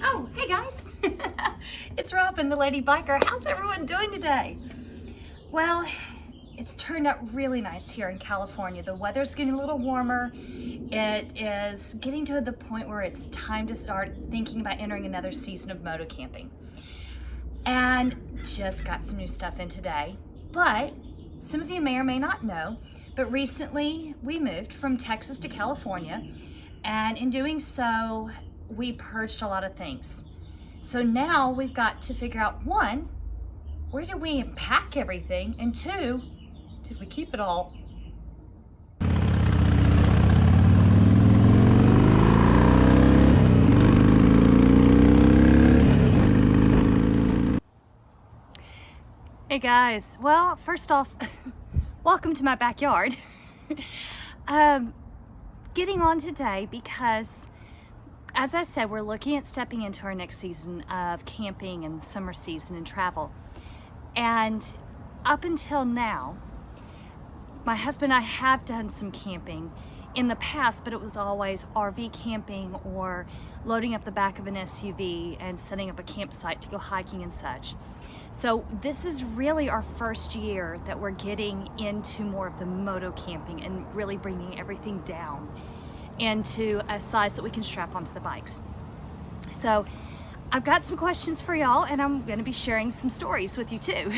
Oh, hey guys. It's Robin, the Lady Biker. How's everyone doing today? Well, it's turned out really nice here in California. The weather's getting a little warmer. It is getting to the point where it's time to start thinking about entering another season of moto camping. And just got some new stuff in today. But some of you may or may not know, but recently we moved from Texas to California. And in doing so, we purged a lot of things. So now we've got to figure out, one, where did we pack everything? And two, did we keep it all? Hey guys, well, first off, welcome to my backyard. Getting on today because, as I said, we're looking at stepping into our next season of camping and the summer season and travel. And up until now, my husband and I have done some camping in the past, but it was always RV camping or loading up the back of an SUV and setting up a campsite to go hiking and such. So this is really our first year that we're getting into more of the moto camping and really bringing everything down into a size that we can strap onto the bikes. So I've got some questions for y'all, and I'm going to be sharing some stories with you too.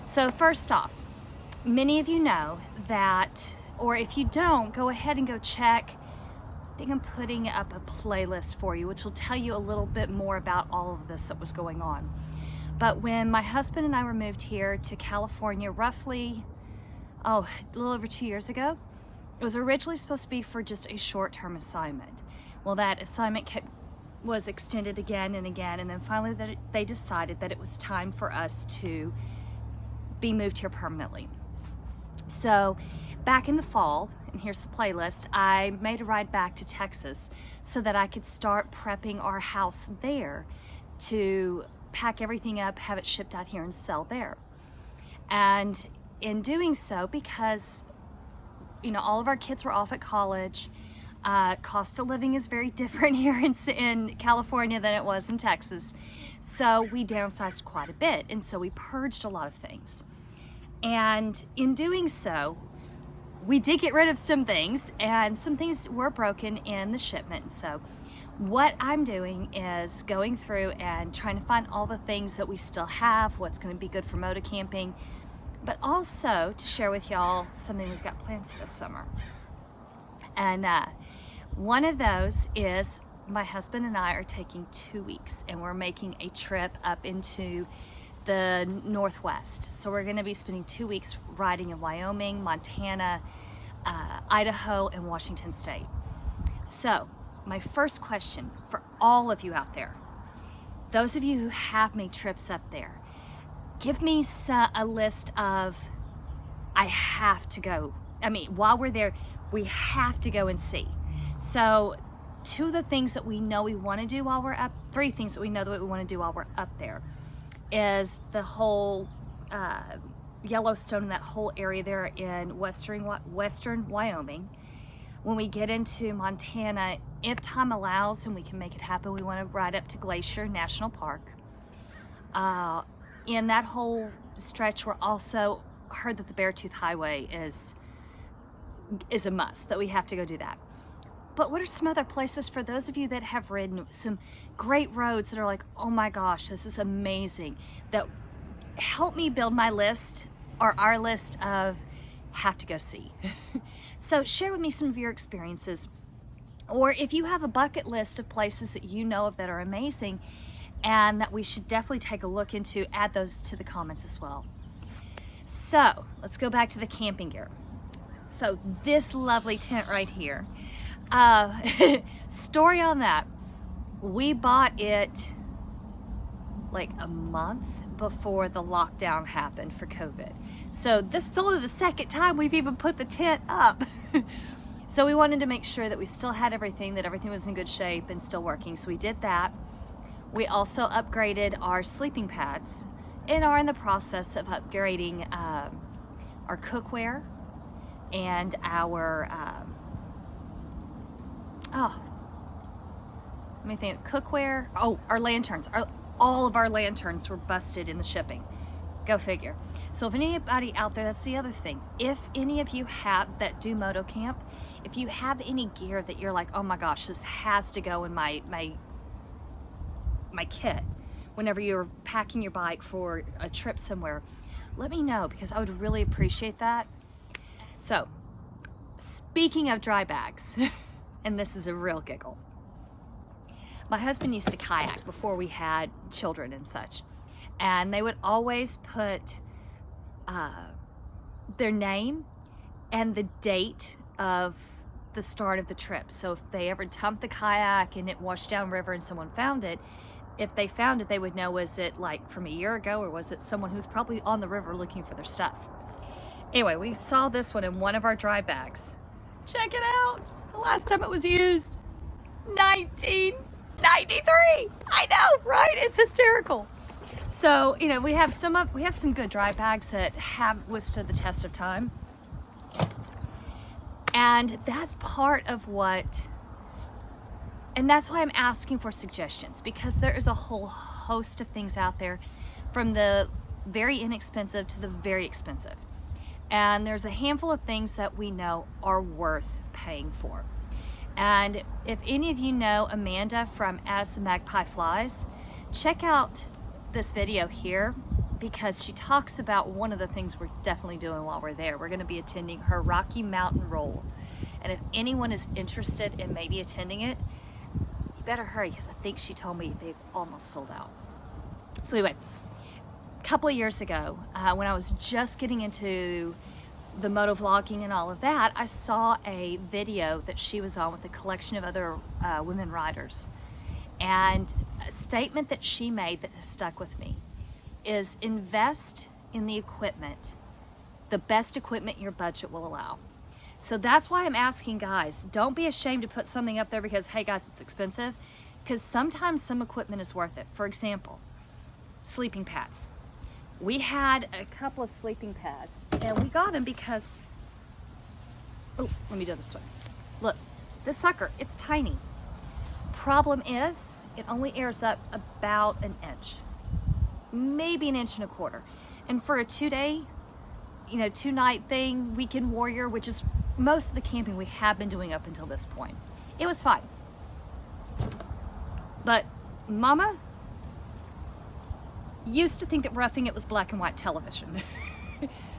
So first off, many of you know that, or if you don't, go ahead and go check. I think I'm putting up a playlist for you, which will tell you a little bit more about all of this that was going on. But when my husband and I were moved here to California roughly, a little over 2 years ago, it was originally supposed to be for just a short-term assignment. Well, that assignment was extended again and again, and then finally they decided that it was time for us to be moved here permanently. So back in the fall, and here's the playlist, I made a ride back to Texas so that I could start prepping our house there to pack everything up, have it shipped out here and sell there. And in doing so, because all of our kids were off at college, cost of living is very different here in California than it was in Texas. So we downsized quite a bit, and so we purged a lot of things. And in doing so, we did get rid of some things, and some things were broken in the shipment. So what I'm doing is going through and trying to find all the things that we still have, what's going to be good for moto camping, but also to share with y'all something we've got planned for this summer. And one of those is my husband and I are taking 2 weeks, and we're making a trip up into the Northwest. So we're going to be spending 2 weeks riding in Wyoming, Montana, Idaho, and Washington State. So my first question for all of you out there, those of you who have made trips up there, give me a list of, I have to go. While we're there, we have to go and see. So two of the things that we know we want to do while we're up, three things that we know that we want to do while we're up there is the whole Yellowstone and that whole area there in western Wyoming. When we get into Montana, if time allows and we can make it happen, we want to ride up to Glacier National Park. In that whole stretch, we're also heard that the Beartooth Highway is a must, that we have to go do that. But what are some other places for those of you that have ridden some great roads that are like, oh my gosh, this is amazing, that help me build my list or our list of have to go see. So share with me some of your experiences, or if you have a bucket list of places that you know of that are amazing and that we should definitely take a look into, add those to the comments as well. So let's go back to the camping gear. So this lovely tent right here, story on that, we bought it like a month before the lockdown happened for COVID. So this is only the second time we've even put the tent up. So we wanted to make sure that we still had everything, that everything was in good shape and still working. So we did that. We also upgraded our sleeping pads and are in the process of upgrading our cookware and our oh, let me think, cookware. Oh, our lanterns. All of our lanterns were busted in the shipping. Go figure. So if anybody out there, that's the other thing. If any of you have that do moto camp, if you have any gear that you're like, oh my gosh, this has to go in my kit whenever you're packing your bike for a trip somewhere, let me know, because I would really appreciate that. So, speaking of dry bags, and this is a real giggle. My husband used to kayak before we had children and such, and they would always put their name and the date of the start of the trip. So if they ever dumped the kayak and it washed down river and someone found it, if they found it, they would know, was it like from a year ago, or was it someone who's probably on the river looking for their stuff? Anyway, we saw this one in one of our dry bags. Check it out. The last time it was used, 1993. I know, right? It's hysterical. So, you know, we have some good dry bags that have withstood the test of time. And that's part of what, and that's why I'm asking for suggestions, because there is a whole host of things out there, from the very inexpensive to the very expensive. And there's a handful of things that we know are worth paying for. And if any of you know Amanda from As the Magpie Flies, check out this video here, because she talks about one of the things we're definitely doing while we're there. We're going to be attending her Rocky Mountain Roll. And if anyone is interested in maybe attending it, you better hurry, because I think she told me they've almost sold out. So anyway, a couple of years ago, when I was just getting into the motovlogging and all of that, I saw a video that she was on with a collection of other women riders. And a statement that she made that has stuck with me is, invest in the equipment, the best equipment your budget will allow. So that's why I'm asking guys, don't be ashamed to put something up there because, hey guys, it's expensive, because sometimes some equipment is worth it. For example, sleeping pads. We had a couple of sleeping pads, and we got them because, oh, let me do this one. Look, this sucker, it's tiny. Problem is, it only airs up about an inch, maybe an inch and a quarter. And for a 2-day, 2-night thing, weekend warrior, which is most of the camping we have been doing up until this point, it was fine. But Mama used to think that roughing it was black and white television.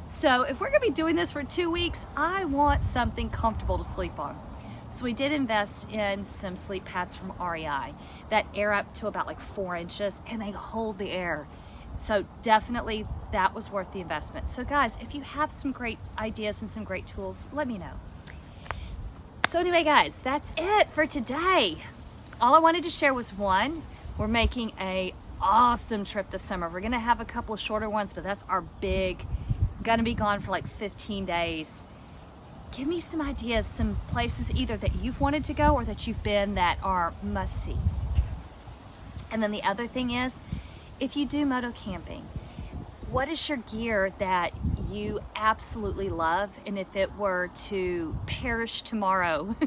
So if we're gonna be doing this for 2 weeks, I want something comfortable to sleep on. So we did invest in some sleep pads from REI that air up to about like 4 inches, and they hold the air. So definitely that was worth the investment. So guys, if you have some great ideas and some great tools, let me know. So anyway guys, that's it for today. All I wanted to share was, one, we're making a awesome trip this summer. We're gonna have a couple of shorter ones, but that's our big, gonna be gone for like 15 days. Give me some ideas, some places either that you've wanted to go or that you've been that are must-sees. And then the other thing is, if you do moto camping, what is your gear that you absolutely love? And if it were to perish tomorrow,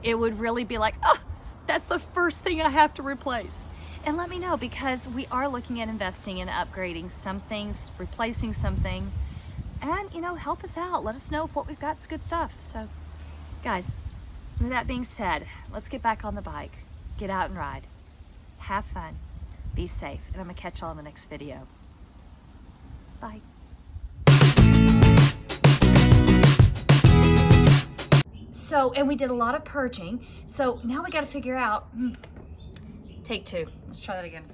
it would really be like, oh, that's the first thing I have to replace. And let me know, because we are looking at investing in upgrading some things, replacing some things, and help us out. Let us know if what we've got is good stuff. So guys, with that being said, let's get back on the bike, get out and ride, have fun, be safe, and I'm gonna catch y'all in the next video. Bye. So, and we did a lot of purging, so now we got to figure out, take 2, let's try that again.